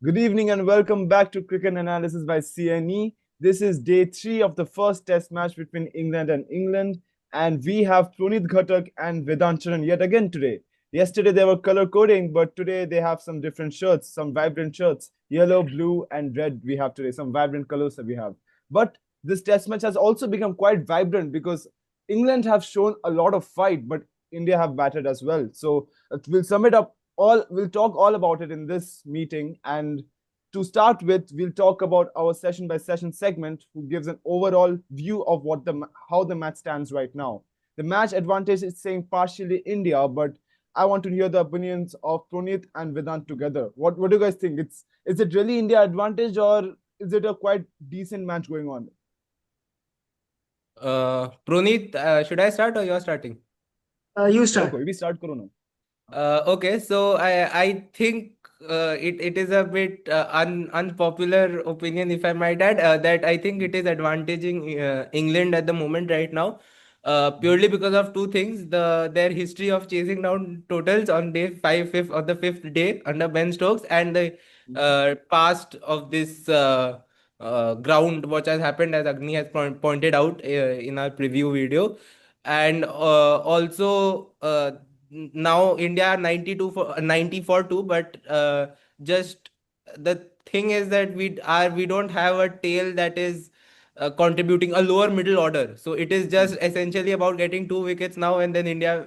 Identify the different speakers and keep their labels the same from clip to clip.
Speaker 1: Good evening and welcome back to Cricket Analysis by CNE. This is day 3 of the first test match between England and England, and we have Proneet, Ghatak and Vedant Sharan yet again today. Yesterday they were color coding, but today they have some different shirts, some vibrant shirts. Yellow, blue and red we have today, some vibrant colors that we have. But this test match has also become quite vibrant because England have shown a lot of fight, but India have battered as well. So we'll sum it up we'll talk all about it in this meeting. And to start with, we'll talk about our session by session segment, who gives an overall view of how the match stands right now. The match advantage is saying partially India, but I want to hear the opinions of Proneet and Vedant together. What do you guys think? Is it really India advantage, or is it a quite decent match going on?
Speaker 2: Proneet, should I start or you're starting?
Speaker 3: You start.
Speaker 1: Okay, we start karo na.
Speaker 2: Okay, so I think it is a bit unpopular opinion, if I might add, that I think it is advantaging England at the moment right now, purely because of two things: their history of chasing down totals on day fifth or the fifth day under Ben Stokes, and the past of this ground, what has happened, as Agni has pointed out in our preview video, and also. Now India are 92 for 90 for 2, but just the thing is that we don't have a tail that is contributing a lower middle order. So it is just essentially about getting 2 wickets now, and then India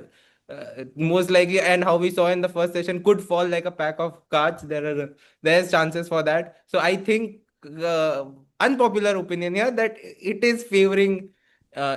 Speaker 2: most likely, and how we saw in the first session, could fall like a pack of cards. There's chances for that. So I think unpopular opinion here that it is favoring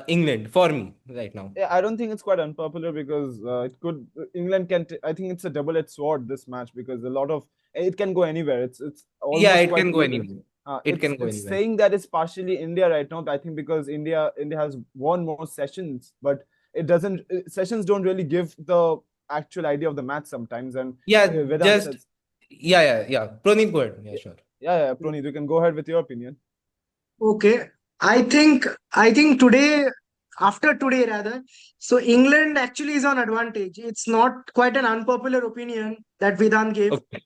Speaker 2: England for me right now.
Speaker 1: Yeah, I don't think it's quite unpopular because it could England can. I think it's a double-edged sword, this match, because a lot of it can go anywhere. It's almost
Speaker 2: Yeah, it
Speaker 1: quite
Speaker 2: can go
Speaker 1: even.
Speaker 2: anywhere. It can go
Speaker 1: It's
Speaker 2: anywhere.
Speaker 1: saying that it's partially India right now. I think because India has won more sessions, but it doesn't. Sessions don't really give the actual idea of the match sometimes. And
Speaker 2: Yeah,
Speaker 1: Vedant says,
Speaker 2: yeah. Proneet, go ahead. Yeah, sure.
Speaker 1: yeah, Proneet, you can go ahead with your opinion.
Speaker 3: Okay. I think today, after today rather, so England actually is on advantage. It's not quite an unpopular opinion that Vedant gave,
Speaker 2: Okay.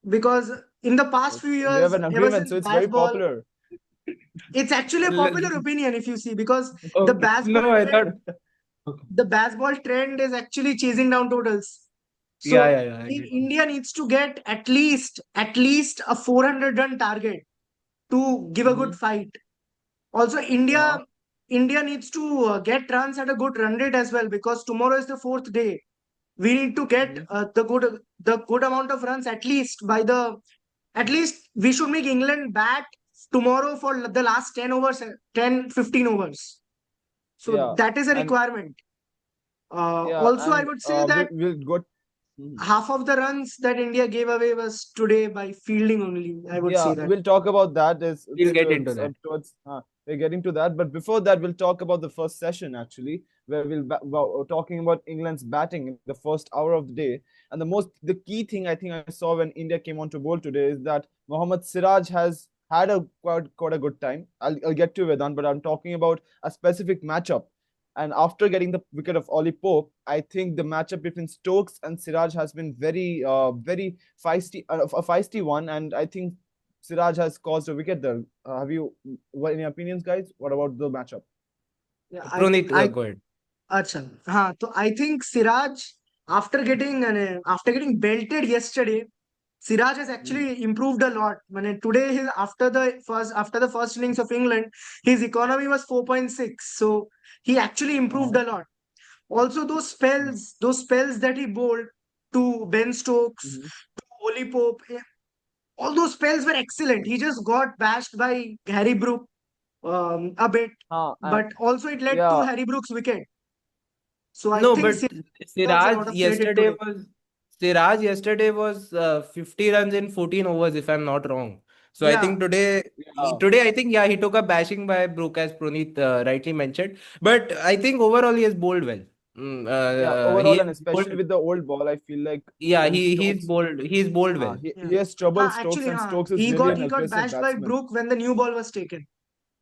Speaker 3: because in the past few
Speaker 1: We have
Speaker 3: years,
Speaker 1: an
Speaker 3: ever
Speaker 1: agreement,
Speaker 3: since
Speaker 1: so it's very
Speaker 3: baseball,
Speaker 1: popular.
Speaker 3: it's actually a popular opinion if you see, because the
Speaker 2: Okay.
Speaker 3: baseball
Speaker 2: No, I
Speaker 3: trend,
Speaker 2: thought. Okay.
Speaker 3: the baseball trend is actually chasing down totals.
Speaker 2: Yeah,
Speaker 3: So
Speaker 2: I agree.
Speaker 3: India needs to get at least a 400 run target to give a good fight. Also,
Speaker 1: Yeah.
Speaker 3: India needs to get runs at a good run rate as well, because tomorrow is the fourth day. We need to get the good amount of runs, at least we should make England bat tomorrow for the last 10 overs, 10 15 overs. So
Speaker 1: Yeah,
Speaker 3: that is a
Speaker 1: and
Speaker 3: requirement.
Speaker 1: yeah,
Speaker 3: Also, I
Speaker 1: and
Speaker 3: would say that
Speaker 1: we'll go. Mhm.
Speaker 3: half of the runs that India gave away was today by fielding only. I would
Speaker 1: Yeah,
Speaker 3: say that.
Speaker 1: we'll talk about that.
Speaker 2: We'll get into that.
Speaker 1: We're getting to that, but before that, we'll talk about the first session actually, where talking about England's batting in the first hour of the day. And the key thing I think I saw when India came on to bowl today is that Mohammad Siraj has had a quite a good time. I'll get to Vedant, but I'm talking about a specific matchup. And after getting the wicket of Ollie Pope, I think the matchup between Stokes and Siraj has been very feisty, a feisty one. And I think Siraj has caused a wicket there. Have you any opinions, guys? What about the matchup?
Speaker 3: Yeah,
Speaker 2: Proneet,
Speaker 3: I
Speaker 2: go ahead.
Speaker 3: Acha. So I think Siraj, after getting belted yesterday, Siraj has
Speaker 1: Mm.
Speaker 3: actually improved a lot. Today, after the first innings of England, his economy was 4.6. So he actually improved
Speaker 1: Uh-huh.
Speaker 3: a lot. Also, those spells that he bowled to Ben Stokes,
Speaker 1: Mhm.
Speaker 3: to Oli Pope, all those spells were excellent. He just got bashed by Harry Brook a bit,
Speaker 1: And
Speaker 3: but also it led to
Speaker 1: yeah,
Speaker 3: Harry Brook's wicket. So I
Speaker 2: No,
Speaker 3: think
Speaker 2: but
Speaker 3: Siraj deserves a
Speaker 2: Siraj
Speaker 3: lot of credit
Speaker 2: yesterday
Speaker 3: today.
Speaker 2: was Siraj yesterday was 50 runs in 14 overs, if I'm not wrong. So I
Speaker 3: Yeah,
Speaker 2: think today,
Speaker 1: yeah,
Speaker 2: I think, yeah, he took a bashing by Brook, as Proneet rightly mentioned. But I think overall he has bowled well.
Speaker 1: yeah.
Speaker 2: He
Speaker 1: Overall,
Speaker 2: has
Speaker 1: and
Speaker 2: bowled.
Speaker 1: especially with the old ball, I feel like
Speaker 2: Yeah,
Speaker 1: even Stokes,
Speaker 2: he's bowled well.
Speaker 3: yeah.
Speaker 1: he has trouble Stokes,
Speaker 3: Actually,
Speaker 1: and Stokes is
Speaker 3: he
Speaker 1: really
Speaker 3: got
Speaker 1: an
Speaker 3: he got
Speaker 1: aggressive
Speaker 3: bashed by
Speaker 1: batsman.
Speaker 3: Brook when the new ball was taken.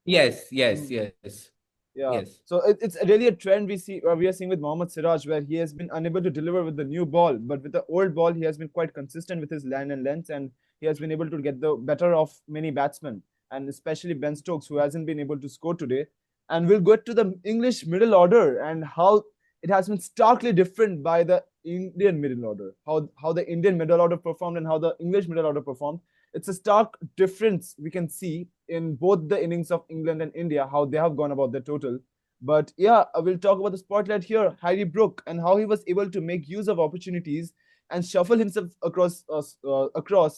Speaker 2: Yes,
Speaker 1: Mm.
Speaker 2: yes.
Speaker 1: Yeah.
Speaker 2: Yes.
Speaker 1: So it's really a trend we are seeing with Mohammad Siraj, where he has been unable to deliver with the new ball, but with the old ball he has been quite consistent with his line and length, and he has been able to get the better of many batsmen, and especially Ben Stokes, who hasn't been able to score today. And we'll go to the English middle order and how it has been starkly different by the Indian middle order. How the Indian middle order performed and how the English middle order performed. It's a stark difference we can see in both the innings of England and India, how they have gone about their total. But yeah, I will talk about the spotlight here, Harry Brook, and how he was able to make use of opportunities and shuffle himself across.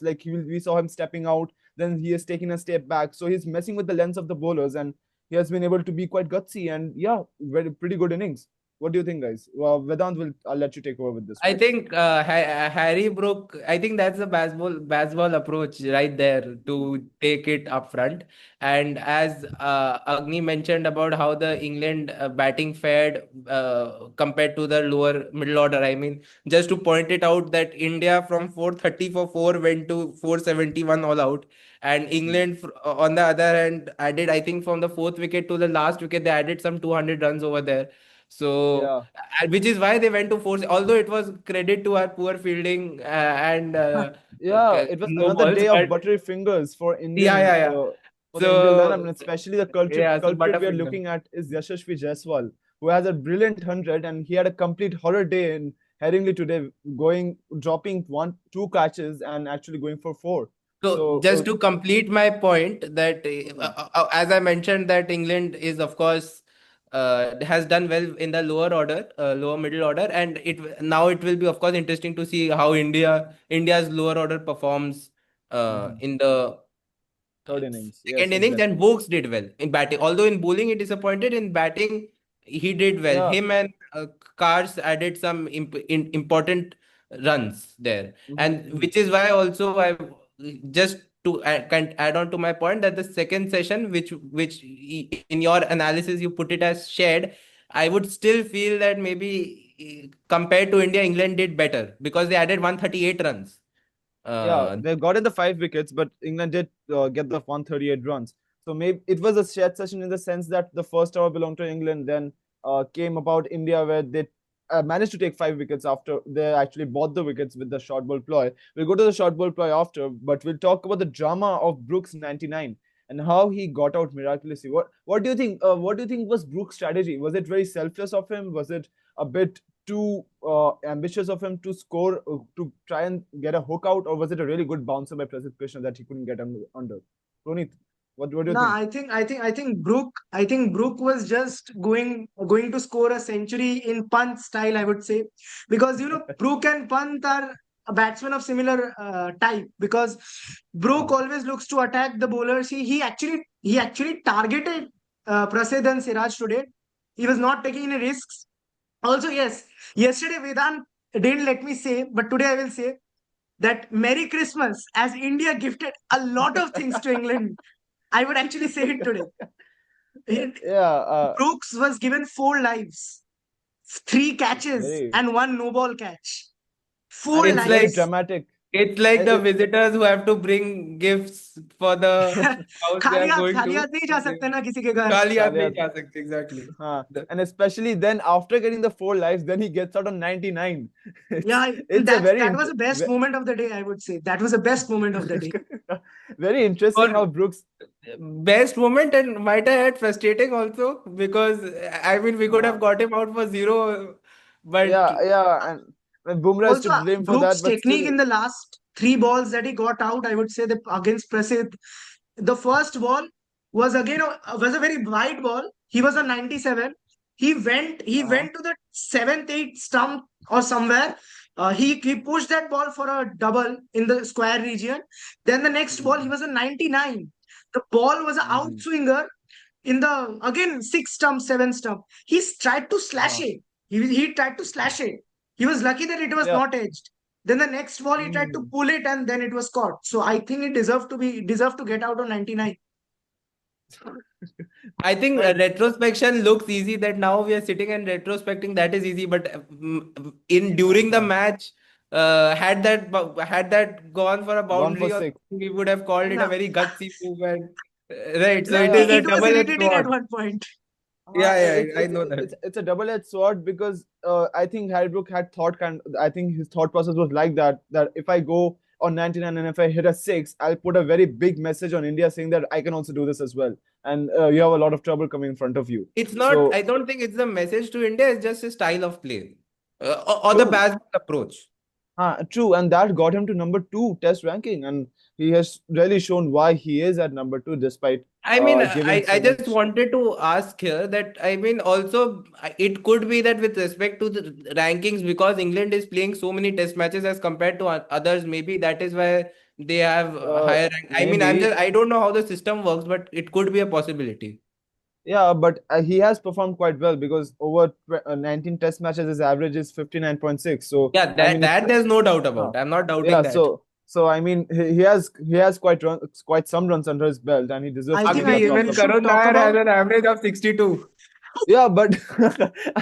Speaker 1: Like we saw him stepping out, then he is taking a step back. So he's messing with the lens of the bowlers, and he has been able to be quite gutsy. And yeah, very pretty good innings. What do you think, guys? Well, Vedant will. I'll let you take over with this
Speaker 2: I
Speaker 1: one.
Speaker 2: think Harry Brook, I think that's the baseball approach right there to take it up front. And as Agni mentioned about how the England batting fared compared to the lower middle order, I mean, just to point it out that India from 430 for 4 went to 471 all out. And
Speaker 1: Hmm.
Speaker 2: England, on the other hand, added, I think, from the fourth wicket to the last wicket, they added some 200 runs over there. So
Speaker 1: Yeah,
Speaker 2: which is why they went to force. Although it was credit to our poor fielding and
Speaker 1: yeah. It was
Speaker 2: no
Speaker 1: another
Speaker 2: balls,
Speaker 1: day of
Speaker 2: but
Speaker 1: buttery fingers
Speaker 2: yeah, yeah, yeah.
Speaker 1: for the Indian lineup, and
Speaker 2: So
Speaker 1: especially the culprit
Speaker 2: yeah, so
Speaker 1: culprit we are
Speaker 2: Butterfinger.
Speaker 1: looking at is Yashasvi Jaiswal, who has a brilliant 100, and he had a complete horror day in Headingley today, dropping two catches and actually going for four.
Speaker 2: So
Speaker 1: So
Speaker 2: just to complete my point that
Speaker 1: yeah,
Speaker 2: as I mentioned that England is of course has done well in the lower order, lower middle order, and now it will be of course interesting to see how India's lower order performs
Speaker 1: mhm.
Speaker 2: in the
Speaker 1: Third innings,
Speaker 2: second
Speaker 1: yes,
Speaker 2: innings, and
Speaker 1: exactly.
Speaker 2: Vokes did well in batting. Although in bowling he disappointed, in batting he did well.
Speaker 1: Yeah.
Speaker 2: Him and Cars added some important runs there,
Speaker 1: Hmm,
Speaker 2: and
Speaker 1: hmm.
Speaker 2: which is why also I just to can add on to my point that the second session, which in your analysis you put it as shared, I would still feel that maybe compared to India, England did better because they added 138 runs.
Speaker 1: Yeah,
Speaker 2: Uh,
Speaker 1: they got in the 5 wickets, but England did get the 138 runs. So maybe it was a shared session in the sense that the first over belonged to England, then came about India, where they managed to take 5 wickets after they actually bought the wickets with the short ball ploy. We'll go to the short ball ploy after, but we'll talk about the drama of Brooks 99 and how he got out miraculously. What do you think? What do you think was Brooks' strategy? Was it very selfless of him? Was it a bit too ambitious of him to score to try and get a hook out, or was it a really good bouncer by Prasidh Krishna that he couldn't get under? Proneet, what do you
Speaker 3: No,
Speaker 1: think?
Speaker 3: I think Brook was just going to score a century in Pant style, I would say, because Brook and Pant are a batsman of similar type. Because Brook
Speaker 1: Uh,
Speaker 3: always looks to attack the bowlers. He actually targeted Prasidh and Siraj today. He was not taking any risks. Also, yes, yesterday Vedant didn't let me say, but today I will say that Merry Christmas, as India gifted a lot of things to England. I would actually say it today.
Speaker 1: yeah,
Speaker 3: Brooks was given 4 lives, 3 catches,
Speaker 1: very,
Speaker 3: and one no ball catch.
Speaker 1: and
Speaker 3: Four
Speaker 1: it's
Speaker 2: it's
Speaker 1: very
Speaker 2: like
Speaker 3: lives.
Speaker 1: dramatic.
Speaker 2: It's like
Speaker 1: And
Speaker 2: the visitors who have to bring gifts for the house they are going
Speaker 3: खाली
Speaker 2: to.
Speaker 3: हाथ नहीं जा सकते ना किसी के घर.
Speaker 2: खाली हाथ नहीं
Speaker 1: Kalia,
Speaker 2: जा सकते, exactly.
Speaker 1: and especially then after getting the 4 lives, then he gets out on 99.
Speaker 3: Yeah,
Speaker 1: It's a
Speaker 3: that was the best moment of the day. I would say that was the best moment of the day.
Speaker 1: very interesting how
Speaker 2: For
Speaker 1: Brooks.
Speaker 2: best moment, and might I add frustrating also, because I mean we could
Speaker 1: Uh,
Speaker 2: have got him out for zero, but
Speaker 1: yeah, and when Bumrah is to
Speaker 3: Also,
Speaker 1: blame for
Speaker 3: Brooks'
Speaker 1: that, but
Speaker 3: technique
Speaker 1: still,
Speaker 3: in the last 3 balls that he got out, I would say that against Prasidh, the first ball was again was a very wide ball. He was on 97. He
Speaker 1: uh-huh.
Speaker 3: went to the seventh, eighth stump or somewhere. He pushed that ball for a double in the square region. Then the next ball he
Speaker 1: Mhm,
Speaker 3: was on 99. The ball was an
Speaker 1: mhm.
Speaker 3: outswinger in the again six stump, seven stump. Tried to slash
Speaker 1: Uh-huh.
Speaker 3: it. He tried to slash it. He was lucky that it was
Speaker 1: Yeah.
Speaker 3: not edged. Then the next ball he tried to
Speaker 1: Mm.
Speaker 3: pull it and then it was caught. So I think it deserved to get out on 99.
Speaker 2: I think
Speaker 1: And
Speaker 2: retrospection looks easy, that now we are sitting and retrospecting, that is easy, but in during the match, had that gone for a
Speaker 1: gone for
Speaker 2: boundary or
Speaker 1: six.
Speaker 2: something, we would have called it a
Speaker 3: Yeah,
Speaker 2: very gutsy move, and right. So
Speaker 1: Yeah,
Speaker 2: it
Speaker 1: yeah,
Speaker 2: is a
Speaker 3: it was
Speaker 2: double-edged
Speaker 3: irritating at
Speaker 2: sword.
Speaker 3: one point.
Speaker 2: I know that.
Speaker 1: It's a double-edged sword because I think Harry Brook had I think his thought process was like that if I go on 99 and if I hit a six, I'll put a very big message on India saying that I can also do this as well, and you have a lot of trouble coming in front of you.
Speaker 2: It's not,
Speaker 1: So
Speaker 2: I don't think it's the message to India, it's just a style of play. Or the
Speaker 1: true.
Speaker 2: baseball approach.
Speaker 1: True, and that got him to number two test ranking, and he has really shown why he is at number two despite
Speaker 2: I mean,
Speaker 1: giving
Speaker 2: I
Speaker 1: so
Speaker 2: just
Speaker 1: much.
Speaker 2: wanted to ask here that, I mean, also, it could be that with respect to the rankings, because England is playing so many test matches as compared to others, maybe that is why they have higher rank. I mean,
Speaker 1: Maybe.
Speaker 2: I don't know how the system works, but it could be a possibility.
Speaker 1: Yeah, but he has performed quite well because over 19 test matches, his average is 59.6. So,
Speaker 2: Yeah,
Speaker 1: I mean,
Speaker 2: that there's no doubt
Speaker 1: uh,
Speaker 2: about. I'm not doubting
Speaker 1: yeah,
Speaker 2: that.
Speaker 1: so I mean, he has quite some runs under his belt, and he deserves
Speaker 3: I
Speaker 1: to
Speaker 3: think
Speaker 1: be
Speaker 2: Agni,
Speaker 1: a top
Speaker 3: we
Speaker 2: even
Speaker 1: club.
Speaker 3: should
Speaker 2: Karun
Speaker 3: talk
Speaker 2: Nair has
Speaker 3: about.
Speaker 2: an average of 62.
Speaker 1: Yeah, but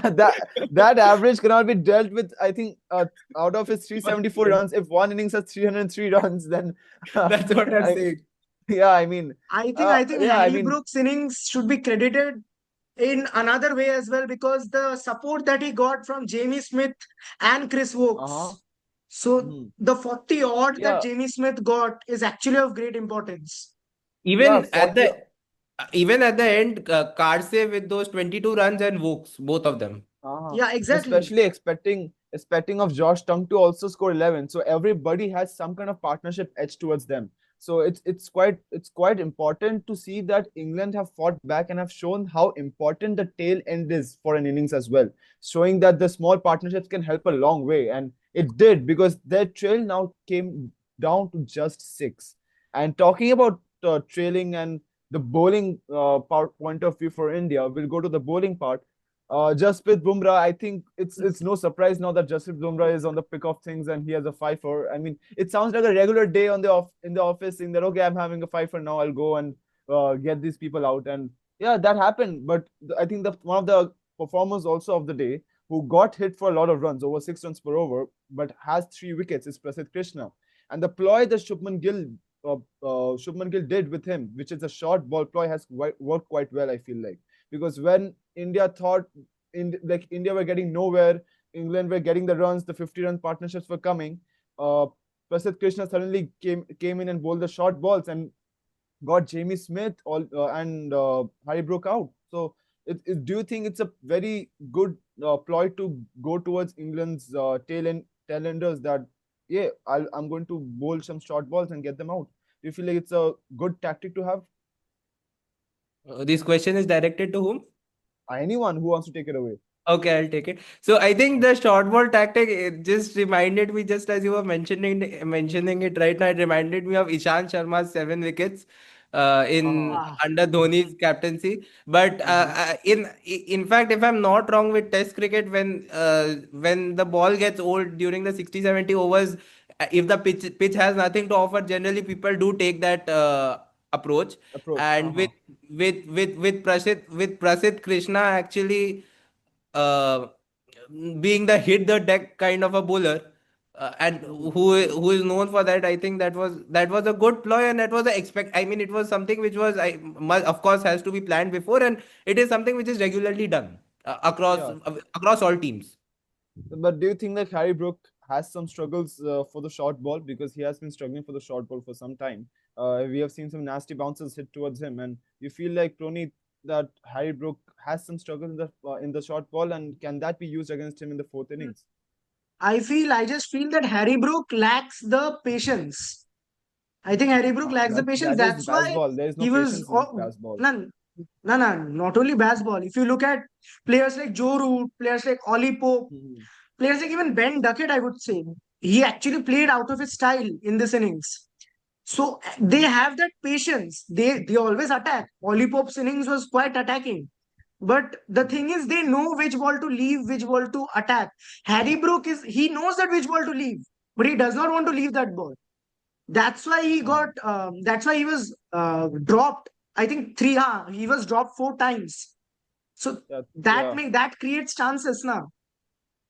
Speaker 1: that average cannot be dealt with. I think out of his 374 runs, if one innings has 303 runs, then
Speaker 2: That's what I'm
Speaker 1: I,
Speaker 2: saying.
Speaker 1: yeah, I mean,
Speaker 3: I think
Speaker 1: yeah, I
Speaker 3: Harry
Speaker 1: mean,
Speaker 3: Brooks' innings should be credited in another way as well because the support that he got from Jamie Smith and Chris
Speaker 1: uh-huh.
Speaker 3: Wokes. So
Speaker 1: Mhm.
Speaker 3: the 40 odd that
Speaker 1: Yeah,
Speaker 3: Jamie Smith got is actually of great importance.
Speaker 1: yeah,
Speaker 2: Even at
Speaker 1: 40.
Speaker 2: the even at the end, Karsey with those 22 runs and Vokes, both of them.
Speaker 1: Uh-huh.
Speaker 3: Yeah, exactly.
Speaker 1: Especially expecting of Josh Tongue to also score 11. So everybody has some kind of partnership edge towards them. So it's quite important to see that England have fought back and have shown how important the tail end is for an innings as well, showing that the small partnerships can help a long way. And it did because their trail now came down to just six. And talking about trailing and the bowling point of view for India, we'll go to the bowling part. Jasprit Bumrah, I think it's no surprise now that Jasprit Bumrah is on the pick of things and he has a fifer. I mean, it sounds like a regular day on in the office, saying that okay, I'm having a fifer now. I'll go and get these people out, and yeah, that happened. But I think that one of the performers also of the day who got hit for a lot of runs, over 6 runs per over, but has 3 wickets is Prasidh Krishna, and the ploy that Shubman Gill did with him, which is a short ball ploy, has worked quite well. I feel like because when India thought India were getting nowhere, England were getting the runs, the 50-run partnerships were coming. Uh, Prasidh Krishna suddenly came in and bowled the short balls and got Jamie Smith and Harry Brook out. So, do you think it's a very good ploy to go towards England's tailenders that yeah, I'm going to bowl some short balls and get them out? Do you feel like it's a good tactic to have?
Speaker 2: This question is directed to whom?
Speaker 1: Anyone who wants to take it away.
Speaker 2: Okay, I'll take it. So I think the short ball tactic, it just reminded me, just as you were mentioning it right now, it reminded me of Ishant Sharma's 7 wickets in
Speaker 1: Uh-huh.
Speaker 3: Ah,
Speaker 2: under Dhoni's captaincy. But
Speaker 1: Uh-huh.
Speaker 2: in fact, if I'm not wrong with Test cricket, when the ball gets old during the 60 70 overs, if the pitch has nothing to offer, generally people do take that approach.
Speaker 1: Approach.
Speaker 2: And
Speaker 1: Uh-huh.
Speaker 2: with Prasidh Krishna actually uh, being the hit the deck kind of a bowler, and
Speaker 1: Mhm.
Speaker 2: who is known for that. I think that was a good ploy, and that was a expect. I mean, it was something which was of course has to be planned before, and it is something which is regularly done
Speaker 1: Yeah.
Speaker 2: across all teams.
Speaker 1: But do you think that Harry Brook has some struggles for the short ball because he has been struggling for the short ball for some time? We have seen some nasty bounces hit towards him, and you feel like Proneet that Harry Brook has some struggles in the short ball, and can that be used against him in the fourth innings?
Speaker 3: I just feel that Harry Brook lacks the patience. I think Harry Brook lacks the patience.
Speaker 1: That is
Speaker 3: That's why
Speaker 1: baseball. There is no
Speaker 3: he was.
Speaker 1: patience in
Speaker 3: Oh,
Speaker 1: baseball.
Speaker 3: none, not only baseball. If you look at players like Joe Root, players like Ollie Pope,
Speaker 1: Mhm.
Speaker 3: players like even Ben Duckett, I would say, he actually played out of his style in this innings. So they
Speaker 1: Mhm.
Speaker 3: have that patience. They always attack. Ollie Pope's innings was quite attacking. But the
Speaker 1: Mhm.
Speaker 3: thing is, they know which ball to leave, which ball to attack. Harry Brook he knows that which ball to leave, but he does not want to leave that ball. That's why he
Speaker 1: Uh-huh.
Speaker 3: got. That's why he was dropped. I think three. He was dropped 4 times. So
Speaker 1: Yeah, yeah.
Speaker 3: that creates chances now.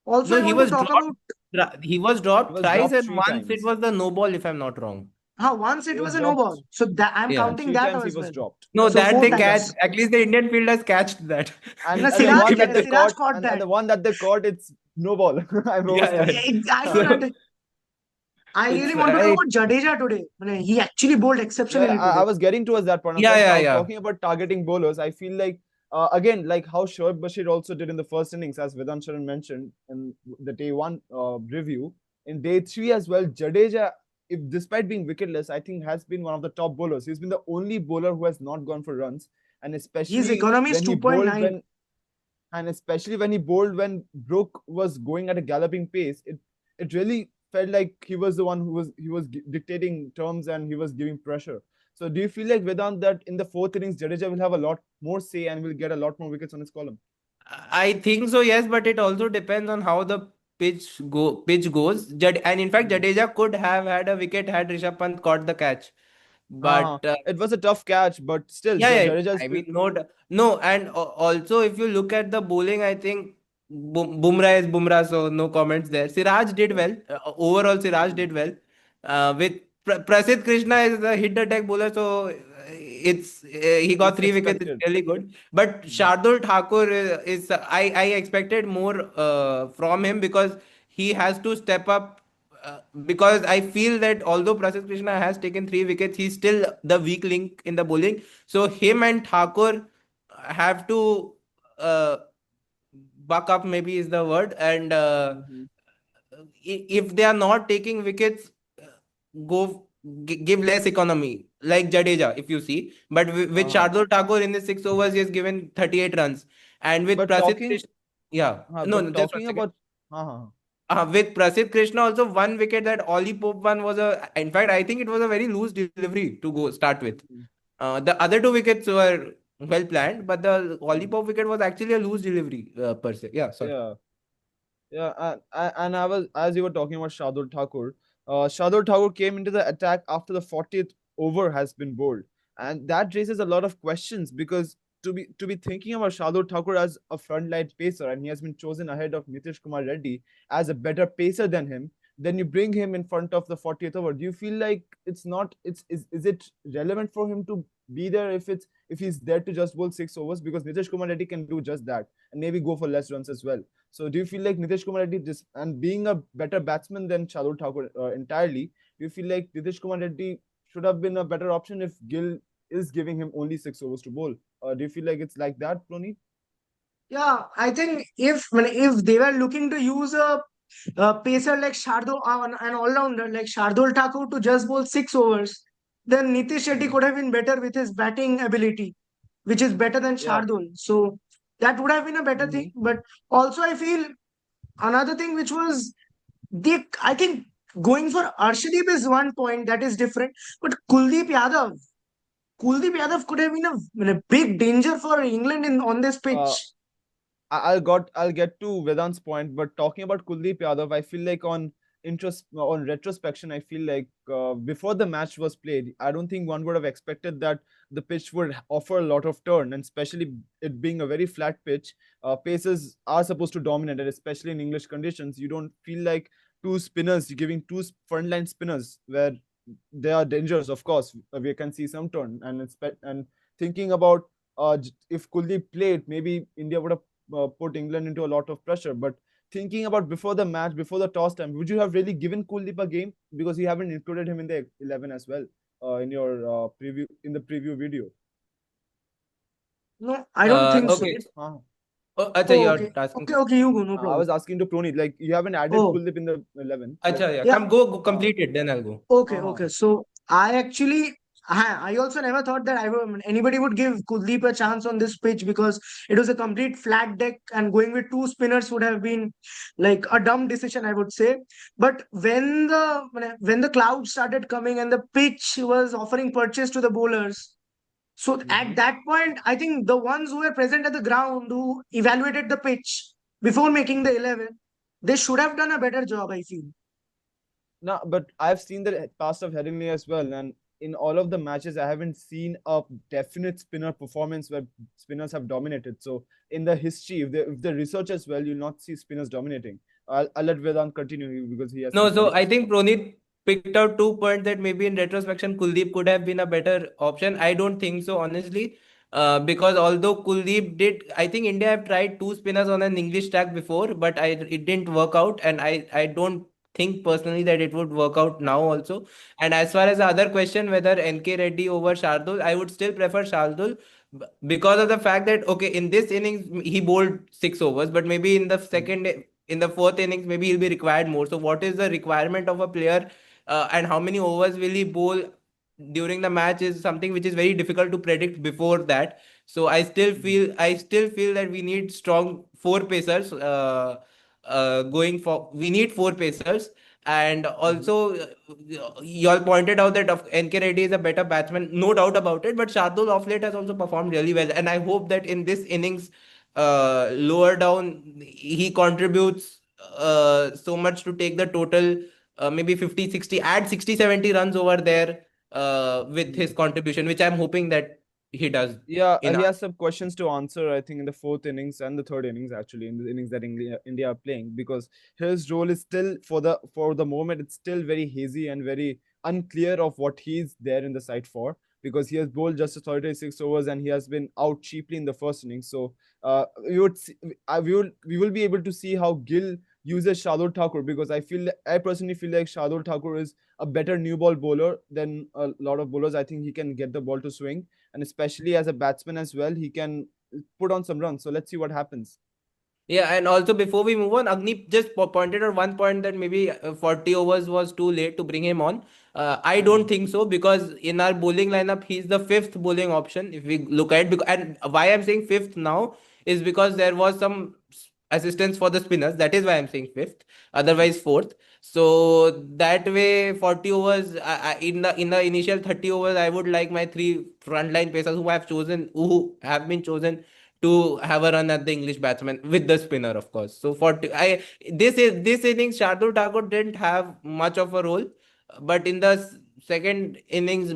Speaker 3: Also,
Speaker 2: No,
Speaker 3: I want to talk about.
Speaker 2: he was
Speaker 1: He
Speaker 2: dropped
Speaker 1: was
Speaker 2: thrice,
Speaker 1: dropped
Speaker 2: and
Speaker 1: three
Speaker 2: once it
Speaker 1: times.
Speaker 2: was the no ball, if I'm not wrong.
Speaker 3: Once it
Speaker 1: It
Speaker 3: was
Speaker 1: was
Speaker 3: a no ball.
Speaker 1: dropped,
Speaker 3: So that I'm
Speaker 2: Yeah.
Speaker 1: and
Speaker 3: counting
Speaker 1: 3
Speaker 3: that
Speaker 1: times he
Speaker 3: as
Speaker 1: was
Speaker 3: well.
Speaker 1: dropped.
Speaker 2: No,
Speaker 3: So
Speaker 2: that
Speaker 3: four
Speaker 2: they catch.
Speaker 3: times.
Speaker 2: At least the Indian fielders catched that.
Speaker 3: No,
Speaker 1: And the one that they
Speaker 3: Siraj
Speaker 1: caught,
Speaker 3: caught
Speaker 1: and
Speaker 3: that.
Speaker 1: the one that they caught, it's no ball. I'm
Speaker 2: Yeah, yeah.
Speaker 1: roasting.
Speaker 3: I don't
Speaker 2: So
Speaker 3: understand. I
Speaker 2: it's
Speaker 3: really want to know
Speaker 2: right.
Speaker 3: about Jadeja today. He actually bowled
Speaker 1: Yeah,
Speaker 3: exceptionally
Speaker 1: I
Speaker 3: today.
Speaker 1: was getting towards that point.
Speaker 2: Yeah, yeah, yeah.
Speaker 1: Talking about targeting bowlers, I feel like again, like how Shoaib Bashir also did in the first innings, as Vedant Sharan mentioned in the day one review. In day three as well, Jadeja, if despite being wicketless, I think has been one of the top bowlers. He's been the only bowler who has not gone for runs, and
Speaker 3: His
Speaker 1: especially
Speaker 3: economy is
Speaker 1: when he bowled
Speaker 3: 2.9.
Speaker 1: when Brook was going at a galloping pace, it really felt like he was the one who was dictating terms and he was giving pressure. So do you feel like Vedant that in the fourth innings Jadeja will have a lot more say and will get a lot more wickets on his column?
Speaker 2: I think so, yes, but it also depends on how the pitch goes. And in fact,
Speaker 1: Mm-hmm.
Speaker 2: Jadeja could have had a wicket had Rishabh Pant caught the catch. But
Speaker 1: It was a tough catch, but still,
Speaker 2: yeah, yeah.
Speaker 1: Jadeja is
Speaker 2: I
Speaker 1: still.
Speaker 2: mean, no, and also if you look at the bowling, I think Bumrah is Bumrah, so no comments there. Siraj did
Speaker 1: Yeah.
Speaker 2: well. Overall, Siraj
Speaker 1: Mhm.
Speaker 2: did well. With Prasidh Krishna is a hit attack bowler, so he got
Speaker 1: It's
Speaker 2: 3 wickets. It's
Speaker 1: expected.
Speaker 2: really good. But
Speaker 1: Mhm.
Speaker 2: Shardul Thakur is I expected more from him because he has to step up. Because I feel that although Prasidh Krishna has taken 3 wickets, he's still the weak link in the bowling. So him and Thakur have to uh, buck up, maybe is the word. And
Speaker 1: Mhm.
Speaker 2: if they are not taking wickets, go give less economy, like Jadeja, if you see. But with
Speaker 1: Uh-huh.
Speaker 2: Shardul Thakur in the 6 overs, he has given 38 runs. And with
Speaker 1: But
Speaker 2: Prasidh
Speaker 1: talking,
Speaker 2: Krishna, yeah, no,
Speaker 1: but
Speaker 2: no, just one
Speaker 1: talking
Speaker 2: second.
Speaker 1: about, uh-huh.
Speaker 2: With Prasidh Krishna also, 1 wicket that Ollie Pope won was in fact, I think it was a very loose delivery to go start with.
Speaker 1: Mhm.
Speaker 2: The other 2 wickets were well planned, but the Ollie
Speaker 1: Mhm.
Speaker 2: Pope wicket was actually a loose delivery per se. Yeah, sorry.
Speaker 1: Yeah. Yeah, and I was as you were talking about Shardul Thakur came into the attack after the 40th over has been bowled, and that raises a lot of questions because to be thinking about Shardul Thakur as a frontline pacer, and he has been chosen ahead of Nitish Kumar Reddy as a better pacer than him. Then you bring him in front of the 40th over. Do you feel like it's not? Is it relevant for him to be there if he's there to just bowl 6 overs because Nitish Kumar Reddy can do just that and maybe go for less runs as well. So do you feel like Nitish Kumar Reddy and being a better batsman than Shardul Thakur entirely, do you feel like Nitish Kumar Reddy should have been a better option if Gill is giving him only 6 overs to bowl? Do you feel like it's like that, Proneet?
Speaker 3: Yeah, I think if they were looking to use a pacer like Shardul, an all-rounder like Shardul Thakur to just bowl 6 overs, then Nitish Shetty
Speaker 1: Mm-hmm.
Speaker 3: could have been better with his batting ability, which is better than
Speaker 1: Yeah.
Speaker 3: Shardul. So that would have been a better
Speaker 1: Mm-hmm.
Speaker 3: thing. But also, I feel another thing which was I think going for Arshdeep is one point that is different, but Kuldeep Yadav could have been a big danger for England in on this
Speaker 1: Uh,
Speaker 3: pitch.
Speaker 1: I'll get to Vedant's point, but talking about Kuldeep Yadav, I feel like on retrospection, I feel like before the match was played, I don't think one would have expected that the pitch would offer a lot of turn, and especially it being a very flat pitch, paces are supposed to dominate, and especially in English conditions, you don't feel like two spinners giving two frontline spinners where they are dangerous. Of course, we can see some turn, and thinking about if Kuldeep played, maybe India would have put England into a lot of pressure. But thinking about before the match, before the toss time, would you have really given Kuldeep a game because you haven't included him in the 11 as well in your preview in the preview video?
Speaker 3: No, I don't think so.
Speaker 2: Okay.
Speaker 1: Uh,
Speaker 2: Oh, acha,
Speaker 3: Oh,
Speaker 2: you're
Speaker 3: okay.
Speaker 2: asking.
Speaker 3: Okay, okay, you go, no
Speaker 1: I
Speaker 3: problem.
Speaker 1: was asking to Proneet, like you haven't added
Speaker 3: Oh,
Speaker 1: Kuldeep in the 11, so
Speaker 2: Acha, yeah.
Speaker 3: yeah.
Speaker 2: Come, go
Speaker 1: uh,
Speaker 2: complete it, then I'll go.
Speaker 3: Okay,
Speaker 1: uh,
Speaker 3: okay. So I also never thought that anybody would give Kuldeep a chance on this pitch because it was a complete flat deck and going with two spinners would have been like a dumb decision, I would say. But when the clouds started coming and the pitch was offering purchase to the bowlers, so at
Speaker 1: mhm.
Speaker 3: that point, I think the ones who were present at the ground who evaluated the pitch before making the 11, they should have done a better job, I feel.
Speaker 1: No, but I've seen the past of Headingley as well, and in all of the matches, I haven't seen a definite spinner performance where spinners have dominated. So in the history, if the research as well, you'll not see spinners dominating. I'll let Vedant continue because he has
Speaker 2: No,
Speaker 1: some
Speaker 2: so
Speaker 1: points
Speaker 2: I
Speaker 1: to say.
Speaker 2: think Proneet picked out 2 points that maybe in retrospection Kuldeep could have been a better option. I don't think so, honestly. Because although Kuldeep did, I think India have tried two spinners on an English track before, but it didn't work out, and I don't think personally that it would work out now also. And as far as the other question, whether NK Reddy over Shardul, I would still prefer Shardul because of the fact that okay, in this innings he bowled 6 overs, but maybe in the fourth innings maybe he'll be required more. So what is the requirement of a player, and how many overs will he bowl during the match is something which is very difficult to predict before that. So I still feel that we need strong four pacers. Going for We need four pacers. And
Speaker 1: Mm-hmm.
Speaker 2: also, you all pointed out that NK Reddy is a better batsman, no doubt about it. But Shardul of late has also performed really well, and I hope that in this innings, lower down, he contributes so much to take the total, maybe 50, 60, add 60, 70 runs over there with his contribution, which I'm hoping that he does
Speaker 1: Yeah,
Speaker 2: in
Speaker 1: he
Speaker 2: our.
Speaker 1: has some questions to answer, I think, in the fourth innings and the third innings, actually, in the innings that India are playing, because his role is still for the moment, it's still very hazy and very unclear of what he's there in the side for, because he has bowled just a 36 overs and he has been out cheaply in the first innings. So we would see, we will be able to see how Gill uses Shardul Thakur, because I personally feel like Shardul Thakur is a better new ball bowler than a lot of bowlers. I think he can get the ball to swing, and especially as a batsman as well, he can put on some runs. So let's see what happens.
Speaker 2: Yeah, and also before we move on, Agni just pointed out one point that maybe 40 overs was too late to bring him on. I don't
Speaker 1: Mhm.
Speaker 2: think so, because in our bowling lineup, he's the fifth bowling option. If we look at it, and why I'm saying fifth now is because there was some assistance for the spinners. That is why I'm saying fifth. Otherwise, fourth. So that way, 40 overs, in the initial 30 overs, I would like my three frontline pacers who have been chosen to have a run at the English batsman with the spinner, of course. So for I this innings, Shardul Thakur didn't have much of a role, but in the second innings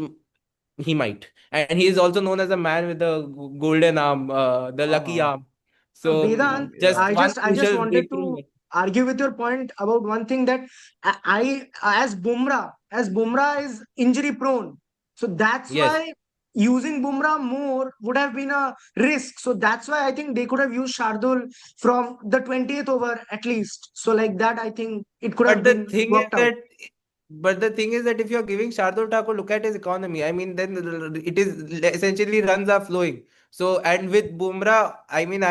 Speaker 2: he might, and he is also known as a man with the golden arm, the lucky
Speaker 1: Uh-huh.
Speaker 2: arm. So
Speaker 1: Lucky
Speaker 3: Vedant,
Speaker 1: arm,
Speaker 2: just
Speaker 1: yeah.
Speaker 3: I just
Speaker 2: one crucial
Speaker 3: wanted
Speaker 2: breakthrough.
Speaker 3: to argue with your point about one thing that as Bumrah is injury prone, so that's
Speaker 2: Yes.
Speaker 3: why using Bumrah more would have been a risk. So that's why I think they could have used Shardul from the 20th over at least. So like that, I think it could have
Speaker 2: But the
Speaker 3: been
Speaker 2: thing is
Speaker 3: worked out.
Speaker 2: that, if you're giving Shardul Thakur, look at his economy. I mean, then it is essentially runs are flowing. So, and with Bumrah, I mean,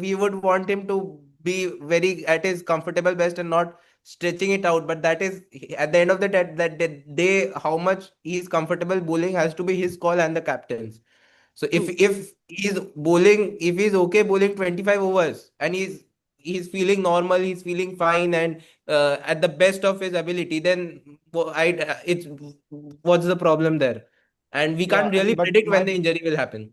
Speaker 2: we would want him to be very at his comfortable best and not stretching it out. But that is at the end of the day, day how much he's comfortable bowling has to be his call and the captain's. So
Speaker 3: True.
Speaker 2: if he's okay bowling 25 overs and he's feeling normal, he's feeling fine, and at the best of his ability, then it's what's the problem there? And we
Speaker 1: Yeah,
Speaker 2: can't really
Speaker 1: and
Speaker 2: predict when the injury will happen.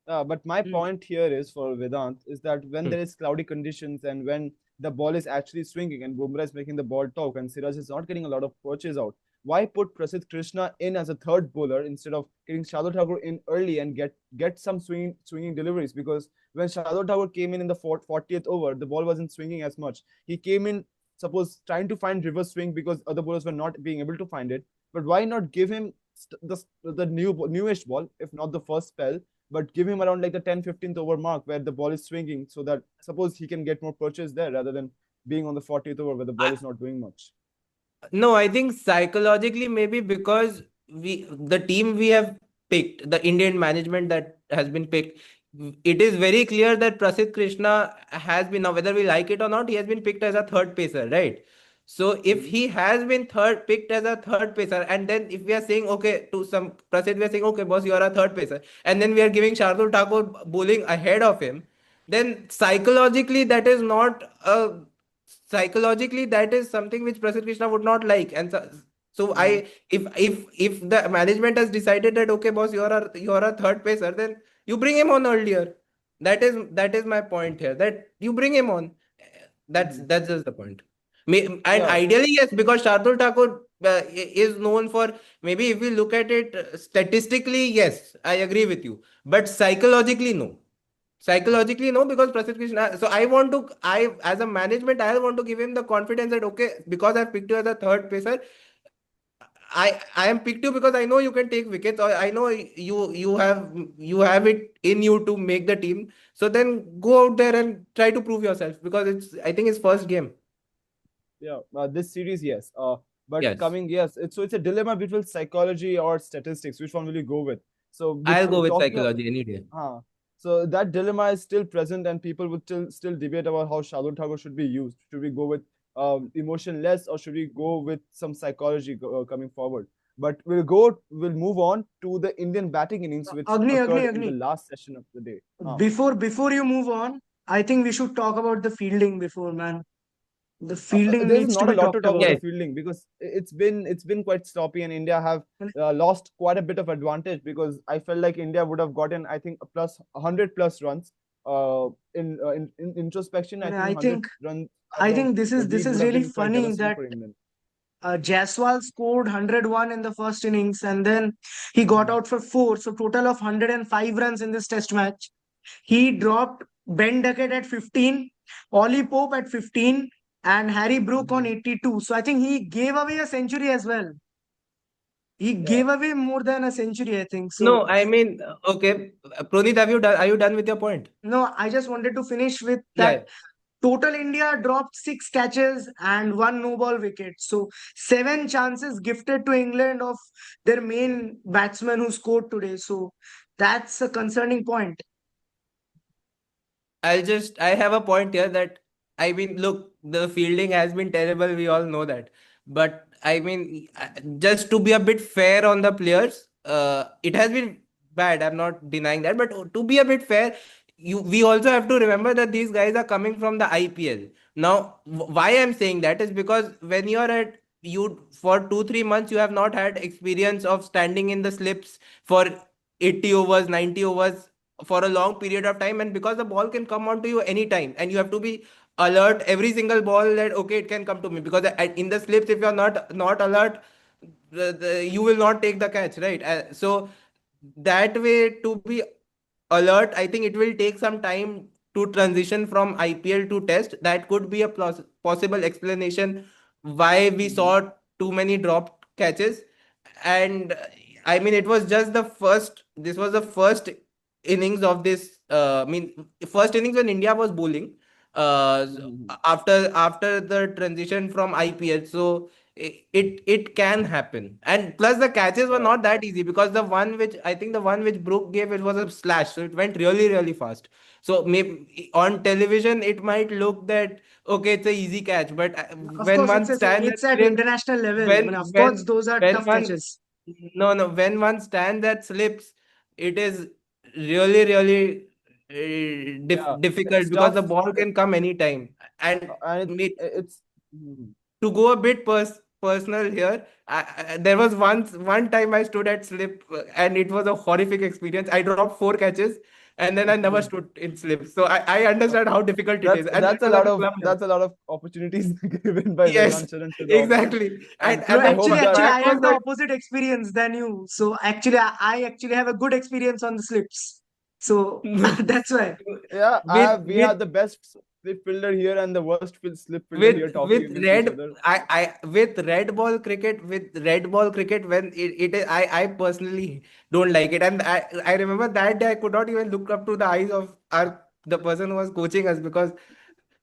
Speaker 1: but my
Speaker 3: Hmm.
Speaker 1: point here is for Vedant is that when
Speaker 2: Hmm.
Speaker 1: there is cloudy conditions and when the ball is actually swinging and Bumrah is making the ball talk and Siraj is not getting a lot of purchase out, why put Prasidh Krishna in as a third bowler instead of getting Shardul Thakur in early and get some swinging deliveries? Because when Shardul Thakur came in the 40th over, the ball wasn't swinging as much. He came in, suppose, trying to find reverse swing because other bowlers were not being able to find it. But why not give him the newish ball, if not the first spell, but give him around like the 10 15th over mark where the ball is swinging, so that suppose he can get more purchase there rather than being on the 40th over where the ball is not doing much.
Speaker 2: No, I think psychologically maybe because the team we have picked, the Indian management that has been picked, it is very clear that Prasidh Krishna has been, now whether we like it or not, he has been picked as a third pacer, right? So if
Speaker 1: Mhm.
Speaker 2: he has been picked as a third pacer, and then if we are saying okay to some Prasidh, we are saying okay, boss, you are a third pacer, and then we are giving Shardul Thakur bowling ahead of him, then psychologically that is something which Prasidh Krishna would not like. And so
Speaker 1: Mhm.
Speaker 2: I if the management has decided that okay, boss, you're a third pacer, then you bring him on earlier. That is my point here, that you bring him on. that's
Speaker 1: Mhm.
Speaker 2: that's just the point. And
Speaker 1: Yeah,
Speaker 2: ideally, yes, because Shardul Thakur is known for, maybe if we look at it statistically, yes, I agree with you, but psychologically, no. Psychologically, no, because Prasidh Krishna. So as a management, I want to give him the confidence that okay, because I picked you as a third pacer, I am picked you because I know you can take wickets, or I know you have it in you to make the team. So then go out there and try to prove yourself, because it's, I think, his first game.
Speaker 1: Yeah, this series, yes. But
Speaker 2: Yes,
Speaker 1: coming, yes, it's a dilemma between psychology or statistics. Which one will you go with? So
Speaker 2: I'll go with
Speaker 1: talking of,
Speaker 2: psychology any day.
Speaker 1: so that dilemma is still present, and people would still debate about how Shalul Thakur should be used. Should we go with emotionless, or should we go with some psychology coming forward? But we'll move on to the Indian batting innings, which occurred in the
Speaker 3: Agni.
Speaker 1: last session of the day.
Speaker 3: Before you move on, I think we should talk about the fielding before, man. The fielding
Speaker 1: There's
Speaker 3: needs to
Speaker 1: not a
Speaker 3: be
Speaker 1: lot to
Speaker 3: talked
Speaker 1: talk about
Speaker 3: about.
Speaker 1: the
Speaker 2: Yes,
Speaker 1: fielding because it's been quite sloppy, and India have
Speaker 3: And
Speaker 1: lost quite a bit of advantage, because I felt like India would have gotten, I think, a plus 100 plus runs. In introspection, I
Speaker 3: and
Speaker 1: think 100 runs
Speaker 3: I
Speaker 1: as a
Speaker 3: think
Speaker 1: lead
Speaker 3: this
Speaker 1: would
Speaker 3: is
Speaker 1: have
Speaker 3: really
Speaker 1: been quite
Speaker 3: funny
Speaker 1: devastating
Speaker 3: that
Speaker 1: for England.
Speaker 3: Jaiswal scored 101 in the first innings, and then he got
Speaker 1: Mhm.
Speaker 3: out for four, so total of 105 runs in this test match. He dropped Ben Duckett at 15, Ollie Pope at 15, and Harry Brook on
Speaker 1: Mhm.
Speaker 3: 82. So I think he gave away a century as well. He
Speaker 1: Yeah.
Speaker 3: gave away more than a century, I think. So
Speaker 2: no, I mean, okay, Proneet, are you done with your point?
Speaker 3: no, I just wanted to finish with that.
Speaker 2: Yeah.
Speaker 3: Total India dropped six catches and one no ball wicket. So seven chances gifted to England of their main batsman who scored today. So that's a concerning point.
Speaker 2: I have a point here that, I mean, look, the fielding has been terrible. We all know that. But I mean, just to be a bit fair on the players, it has been bad. I'm not denying that. But to be a bit fair, we also have to remember that these guys are coming from the IPL. Now, why I'm saying that is because when you're at you for 2 3 months, you have not had experience of standing in the slips for 80 overs, 90 overs for a long period of time, and because the ball can come onto you anytime, and you have to be alert every single ball that okay, it can come to me, because in the slips, if you're not alert, you will not take the catch, right? So that way, to be alert, I think it will take some time to transition from IPL to test. That could be a possible explanation why we
Speaker 1: Mhm.
Speaker 2: saw too many dropped catches. And I mean, it was just the first, this was the first innings of this. I mean, first innings when India was bowling.
Speaker 1: Mhm.
Speaker 2: After the transition from IPL, so it can happen. And plus the catches were
Speaker 1: Yeah.
Speaker 2: not that easy, because the one which Brook gave, it was a slash, so it went really really fast. So maybe on television it might look that okay, it's a easy catch, but
Speaker 3: Of
Speaker 2: when
Speaker 3: course,
Speaker 2: one stands
Speaker 3: it's
Speaker 2: at
Speaker 3: at
Speaker 2: slips,
Speaker 3: international level. I mean,
Speaker 2: when
Speaker 3: of course,
Speaker 2: when
Speaker 3: those are
Speaker 2: when
Speaker 3: tough
Speaker 2: one
Speaker 3: catches.
Speaker 2: no, no, when one stands at slips, it is really really
Speaker 1: Yeah.
Speaker 2: difficult,
Speaker 1: It's
Speaker 2: because the
Speaker 1: tough.
Speaker 2: ball can come anytime. And
Speaker 1: And
Speaker 2: me,
Speaker 1: it's Mhm.
Speaker 2: to go a bit personal here, there was one time I stood at slip, and it was a horrific experience. I dropped four catches, and then I never stood in slip. So I understand how difficult it is, and that was at a club level.
Speaker 1: that's a lot of opportunities given by
Speaker 2: Yes,
Speaker 1: Vedant to the audience.
Speaker 2: exactly.
Speaker 1: And
Speaker 3: No,
Speaker 2: And the
Speaker 1: I hope
Speaker 3: actually,
Speaker 1: that
Speaker 3: I
Speaker 2: fact was
Speaker 3: had the
Speaker 2: that
Speaker 3: opposite experience than you. So actually, I actually have a good experience on the slips. So that's why.
Speaker 1: yeah,
Speaker 2: with
Speaker 1: we
Speaker 2: with
Speaker 1: have the best slip fielder here and the worst slip fielder here talking
Speaker 2: with
Speaker 1: against each
Speaker 2: red,
Speaker 1: other.
Speaker 2: I with red ball cricket, when it is, I personally don't like it. And I remember that day I could not even look up to the eyes of our the person who was coaching us, because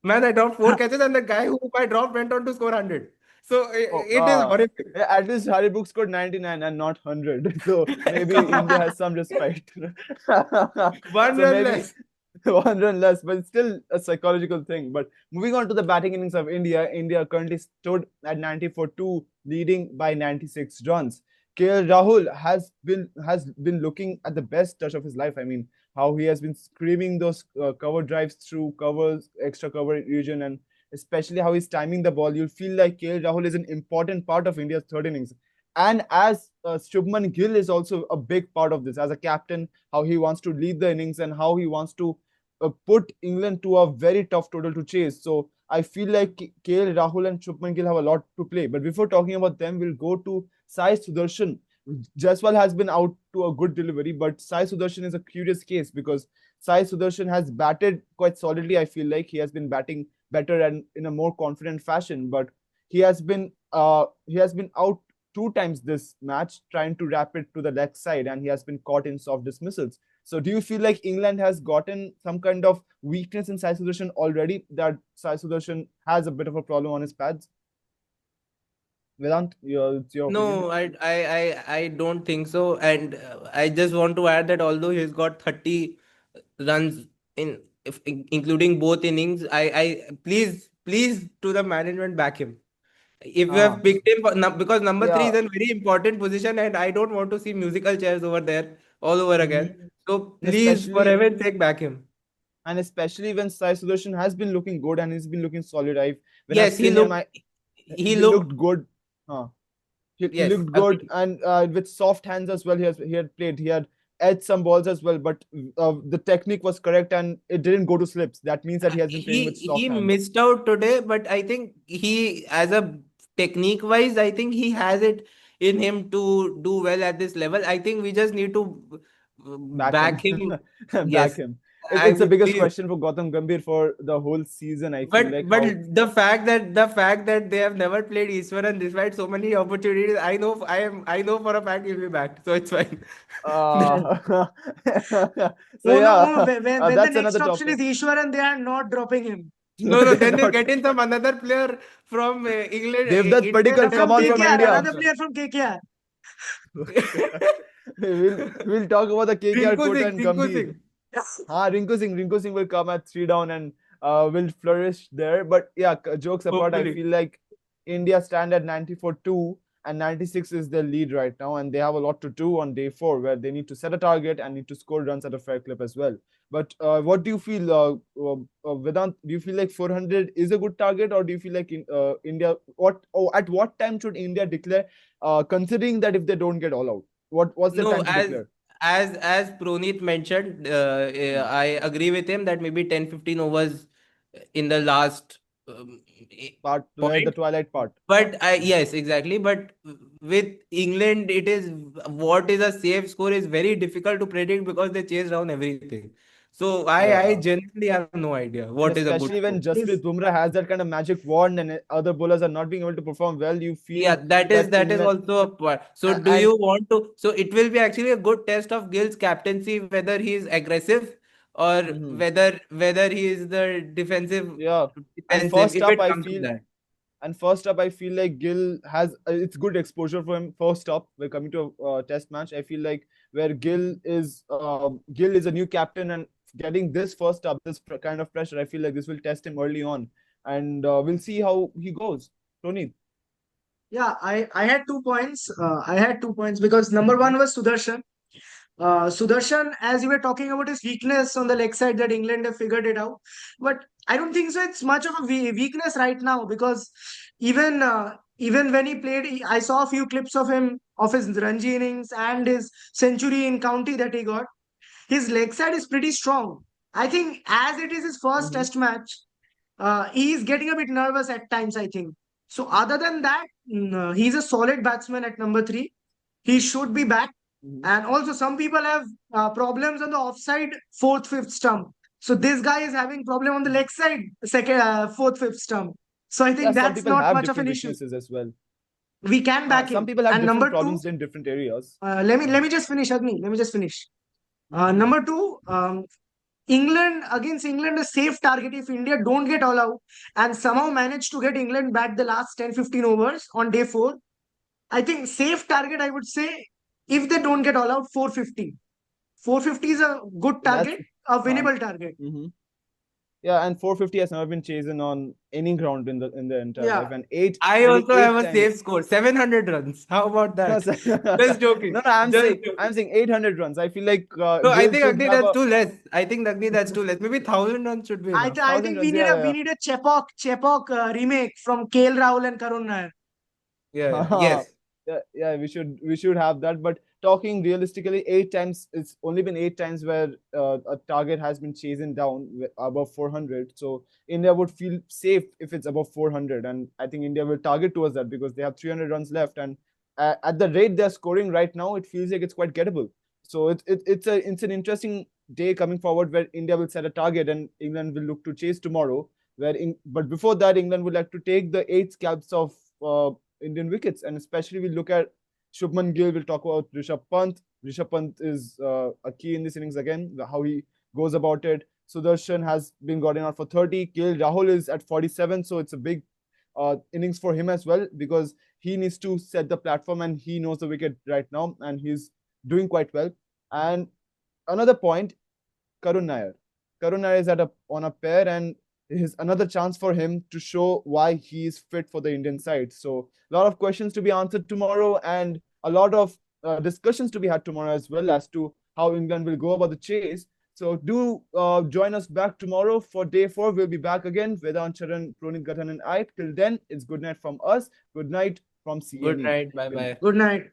Speaker 2: man, I dropped four catches, and the guy who I dropped went on to score 100. So
Speaker 1: Oh,
Speaker 2: it is horrific.
Speaker 1: yeah, at least Harry Brook scored 99 and not 100. So maybe
Speaker 2: Come
Speaker 1: India
Speaker 2: on,
Speaker 1: has some respect.
Speaker 2: one
Speaker 1: So
Speaker 2: run
Speaker 1: maybe
Speaker 2: less.
Speaker 1: one run less, but it's still a psychological thing. But moving on to the batting innings of India, India currently stood at 90 for 2, leading by 96 runs. KL Rahul has been looking at the best touch of his life. I mean, how he has been screaming those cover drives through covers, extra cover region, and especially how he's timing the ball. You'll feel like KL Rahul is an important part of India's third innings. And as Shubman Gill is also a big part of this as a captain, how he wants to lead the innings and how he wants to put England to a very tough total to chase. So I feel like KL Rahul and Shubman Gill have a lot to play. But before talking about them, we'll go to Sai Sudarshan. Jaiswal has been out to a good delivery, but Sai Sudarshan is a curious case because Sai Sudarshan has batted quite solidly. I feel like he has been batting better and in a more confident fashion, but he has been out 2 times this match, trying to wrap it to the leg side, and he has been caught in soft dismissals. So do you feel like England has gotten some kind of weakness in Sai Sudarshan already, that Sai Sudarshan has a bit of a problem on his pads? Vedant, it's your opinion.
Speaker 2: No, I don't think so. And I just want to add that although he's got 30 runs in, including both innings, please to the management, back him. If you have picked him because number three
Speaker 1: Yeah.
Speaker 2: is a very important position, and I don't want to see musical chairs over there all over again. So please, for
Speaker 1: Especially
Speaker 2: heaven's sake, back him.
Speaker 1: and especially when Sai Sudarshan has been looking good and he's been looking solid. When I've
Speaker 2: Yes,
Speaker 1: seen him,
Speaker 2: he
Speaker 1: he looked
Speaker 2: looked,
Speaker 1: good. Huh. He
Speaker 2: yes,
Speaker 1: looked good,
Speaker 2: agreed.
Speaker 1: and with soft hands as well. He had played. He had edged some balls as well, but the technique was correct and it didn't go to slips. That means that he has been playing with
Speaker 2: He
Speaker 1: soft hands.
Speaker 2: missed out today, but I think he, as a technique wise, I think he has it in him to do well at this level. I think we just need to
Speaker 1: Back him,
Speaker 2: back him.
Speaker 1: back
Speaker 2: Yes,
Speaker 1: him.
Speaker 2: I
Speaker 1: It's the
Speaker 2: will
Speaker 1: biggest
Speaker 2: please.
Speaker 1: question for Gautam Gambhir for the whole season. I feel like
Speaker 2: But
Speaker 1: how
Speaker 2: the fact that they have never played Eastwaran despite so many opportunities, I know for a fact he'll be back, so it's fine.
Speaker 1: uh, so
Speaker 3: Oh no,
Speaker 1: yeah,
Speaker 3: oh, when the
Speaker 1: that's
Speaker 3: next
Speaker 1: another
Speaker 3: option is
Speaker 1: topic.
Speaker 3: Ishwaran, they are not dropping him.
Speaker 2: No, no,
Speaker 1: They're
Speaker 2: then they'll
Speaker 1: not.
Speaker 2: get in some another player from England,
Speaker 1: Devdutt
Speaker 2: Indian
Speaker 1: Padikkal, come
Speaker 3: From
Speaker 1: on from
Speaker 2: Association
Speaker 3: KKR,
Speaker 2: or
Speaker 1: India.
Speaker 3: another
Speaker 2: something.
Speaker 3: player from KKR.
Speaker 1: We'll talk about the KKR
Speaker 2: Rinku
Speaker 1: quota
Speaker 2: Singh,
Speaker 1: and
Speaker 2: Rinku
Speaker 1: Gambhir.
Speaker 2: Singh.
Speaker 1: Rinku Singh will come at 3 down and will flourish there. But yeah, jokes apart, I
Speaker 2: Hopefully.
Speaker 1: feel like India stand at 94-2 and 96 is their lead right now, and they have a lot to do on day 4 where they need to set a target and need to score runs at a fair clip as well. But what do you feel, Vedant? Do you feel like 400 is a good target, or do you feel like India? At what time should India declare? Considering that if they don't get all out, what's the
Speaker 2: No,
Speaker 1: time to declare?
Speaker 2: as Proneet mentioned, I agree with him that maybe 10-15 overs in the last
Speaker 1: Part where the
Speaker 2: point.
Speaker 1: twilight part.
Speaker 2: But yes, exactly. But with England, it is what is a safe score is very difficult to predict because they chase down everything. So I
Speaker 1: Yeah.
Speaker 2: genuinely have no idea
Speaker 1: And
Speaker 2: what is a good
Speaker 1: especially
Speaker 2: score.
Speaker 1: when
Speaker 3: If
Speaker 1: Jasprit Bumrah has that kind of magic wand and other bowlers are not being able to perform well, you
Speaker 2: Yeah,
Speaker 1: feel
Speaker 2: that is
Speaker 1: that
Speaker 2: that is
Speaker 1: England
Speaker 2: also a part. So do
Speaker 1: and
Speaker 2: you want to? So it will be actually a good test of Gill's captaincy, whether he is aggressive or
Speaker 1: mhm,
Speaker 2: whether he is the
Speaker 1: yeah. And
Speaker 2: defensive. If it comes to that.
Speaker 1: first up, I feel like Gill has it's good exposure for him. First up, we're coming to a test match. I feel like where Gill is a new captain and getting this first up, this kind of pressure, I feel like this will test him early on, and we'll see how he goes. Tony.
Speaker 3: yeah, I had 2 points. I had 2 points because number one was Sudarshan. Sudarshan, as you were talking about his weakness on the leg side, that England have figured it out. But I don't think so. It's much of a weakness right now because even when he played, I saw a few clips of him of his Ranji innings and his century in county that he got. His leg side is pretty strong. I think as it is his first
Speaker 1: Mm-hmm.
Speaker 3: test match, he is getting a bit nervous at times, I think. So other than that, he's a solid batsman at number three. He should be back.
Speaker 1: Mm-hmm.
Speaker 3: And also, some people have problems on the offside fourth, fifth stump. So this guy is having problem on the leg side, second, fourth, fifth stump. So I
Speaker 1: Yeah,
Speaker 3: think
Speaker 1: some
Speaker 3: that's
Speaker 1: people
Speaker 3: not
Speaker 1: have
Speaker 3: much of an
Speaker 1: different
Speaker 3: issue.
Speaker 1: weaknesses as well.
Speaker 3: We can back
Speaker 1: Some
Speaker 3: him.
Speaker 1: people have
Speaker 3: And
Speaker 1: different
Speaker 3: number two,
Speaker 1: problems in different areas.
Speaker 3: let me just finish, Agni. Let me just finish.
Speaker 1: Mm-hmm.
Speaker 3: Number two, England against England, a safe target if India don't get all out and somehow manage to get England back the last 10-15 overs on day 4. I think safe target, I would say, if they don't get all out, 450. 450 is a good
Speaker 1: That's
Speaker 3: target, a
Speaker 1: um,
Speaker 3: winnable target.
Speaker 1: mhm. Yeah, and 450 has never been chosen on any ground in the entire life.
Speaker 3: Yeah.
Speaker 1: And eight,
Speaker 2: I
Speaker 1: winning
Speaker 2: also have
Speaker 1: 8
Speaker 2: a
Speaker 1: times.
Speaker 2: safe score, 700 runs. How about
Speaker 1: No,
Speaker 2: that? Just joking. Just
Speaker 1: I'm
Speaker 2: joking.
Speaker 1: saying 800 runs. I feel like
Speaker 2: No, I
Speaker 1: Gill
Speaker 2: think
Speaker 1: should
Speaker 2: Agni,
Speaker 1: have
Speaker 2: that's
Speaker 1: a
Speaker 2: too less. I think Agni, that's too less. Maybe 1,000 runs should be enough.
Speaker 3: I
Speaker 1: 1000
Speaker 3: think we
Speaker 1: runs.
Speaker 3: need
Speaker 1: Yeah,
Speaker 3: a we need a Chepok remake from KL Rahul and Karun Nair.
Speaker 2: Yeah,
Speaker 1: yeah.
Speaker 2: yes.
Speaker 1: Yeah, we should have that. But talking realistically, 8 times, it's only been 8 times where a target has been chasing down above 400. So India would feel safe if it's above 400, and I think India will target towards that because they have 300 runs left, and at the rate they're scoring right now, it feels like it's quite gettable. So it's an interesting day coming forward where India will set a target and England will look to chase tomorrow. But before that, England would like to take the 8 scalps of Indian wickets. And especially we look at Shubman Gill, we'll talk about Rishabh Pant. Rishabh Pant is a key in this innings again, how he goes about it. Sudarshan has been gotten out for 30. KL Rahul is at 47, so it's a big innings for him as well, because he needs to set the platform and he knows the wicket right now and he's doing quite well. And another point, Karun Nair. Karun Nair is on a pair, and is another chance for him to show why he is fit for the Indian side. So a lot of questions to be answered tomorrow, and a lot of discussions to be had tomorrow as well as to how England will go about the chase. So do join us back tomorrow for day 4. We'll be back again. Vedant, Sharan, Proneet, Ghatak and I. Till then, it's good night from us. Good night from CNE.
Speaker 2: Good night. Bye bye.
Speaker 3: Good night.